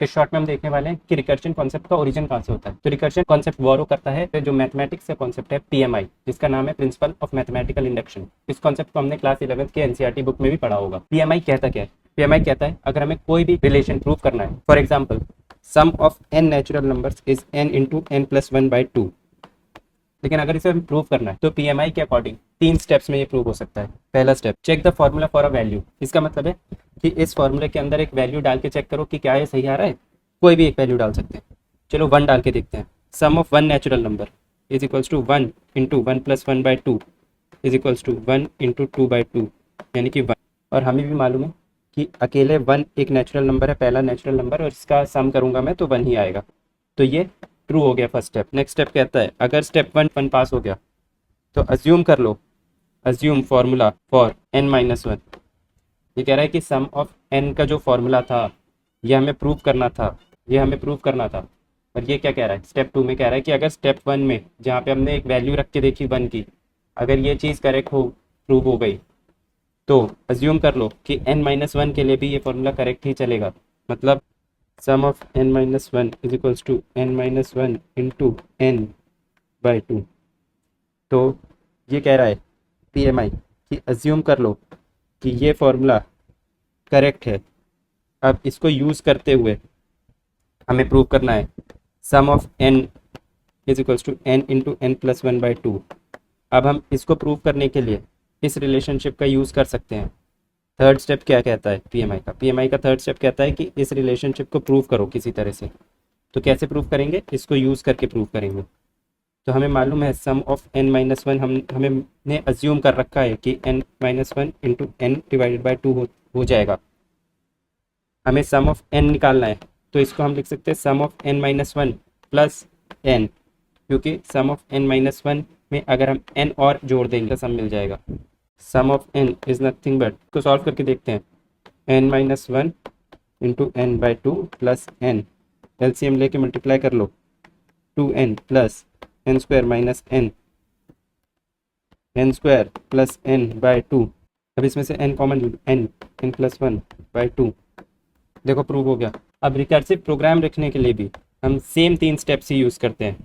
इस शॉर्ट में हम देखने वाले हैं कि रिकर्शन कॉन्सेप्ट का ओरिजिन कहाँ से होता है। तो रिकर्शन कॉन्सेप्ट बोरो करता है जो मैथमेटिक्स का कॉन्सेप्ट है पीएमआई, जिसका नाम है प्रिंसिपल ऑफ मैथमेटिकल इंडक्शन। इस कॉन्सेप्ट को हमने क्लास 11th के एनसीईआरटी बुक में भी पढ़ा होगा। पीएमआई कहता क्या है? पीएमआई कहता है अगर हमें कोई भी रिलेशन प्रूव करना है, for example sum of n natural numbers is n into N plus one by two, लेकिन अगर इसे हमें प्रूव करना है तो पीएमआई के अकॉर्डिंग 3 स्टेप्स में ये प्रूव हो सकता है। पहला step, check the formula for a value. इसका मतलब है कि इस फॉर्मूले के अंदर एक वैल्यू डाल के चेक करो कि क्या ये सही आ रहा है। कोई भी एक वैल्यू डाल सकते हैं। चलो 1 डाल के देखते हैं। Sum of one natural number is equals to 1 into one plus one by two is equals to 1 into two by two, यानी कि 1। और हमें भी मालूम है कि अकेले 1 एक नेचुरल नंबर है, पहला नेचुरल नंबर, और इसका सम करूंगा मैं तो 1 ही आएगा। तो ये ट्रू हो गया फर्स्ट स्टेप। नेक्स्ट स्टेप कहता है अगर स्टेप 1 पास हो गया तो अज्यूम कर लो, assume formula for n minus one. ये कह रहा है कि सम ऑफ n का जो फॉर्मूला था ये हमें प्रूव करना था, ये हमें प्रूव करना था। और ये क्या कह रहा है? स्टेप 2 में कह रहा है कि अगर स्टेप 1 में जहाँ पे हमने एक वैल्यू रख के देखी 1 की, अगर ये चीज़ करेक्ट हो, प्रूव हो गई, तो अज्यूम कर लो कि n माइनस वन के लिए भी ये फॉर्मूला करेक्ट ही चलेगा। मतलब sum of n minus one is equals to n minus one into n by two. तो ये कह रहा है पीएमआई कि अज्यूम कर लो कि ये फॉर्मूला करेक्ट है। अब इसको यूज़ करते हुए हमें प्रूव करना है sum of n is equals to n into N plus one by two. अब हम इसको प्रूव करने के लिए इस रिलेशनशिप का यूज़ कर सकते हैं। थर्ड स्टेप क्या कहता है पीएमआई का? पीएमआई का थर्ड स्टेप कहता है कि इस रिलेशनशिप को प्रूव करो किसी तरह से। तो कैसे प्रूव करेंगे? इसको यूज़ करके प्रूव करेंगे। तो हमें मालूम है sum of n minus one हमने अज्यूम कर रखा है कि n minus one into n divided by two हो जाएगा। हमें सम ऑफ n निकालना है, तो इसको हम लिख सकते हैं sum of n minus one plus n, क्योंकि sum of n minus one में अगर हम n और जोड़ देंगे तो सम मिल जाएगा। Sum of n is nothing but, को सॉल्व करके देखते हैं, n minus one into N by two plus n, LCM लेके मल्टीप्लाई कर लो, 2n plus n square minus n square plus n by two. अब इसमें से n common, n plus one by two. देखो प्रूव हो गया। अब रिकर्सिव प्रोग्राम रखने के लिए भी हम सेम 3 स्टेप्स ही यूज़ करते हैं।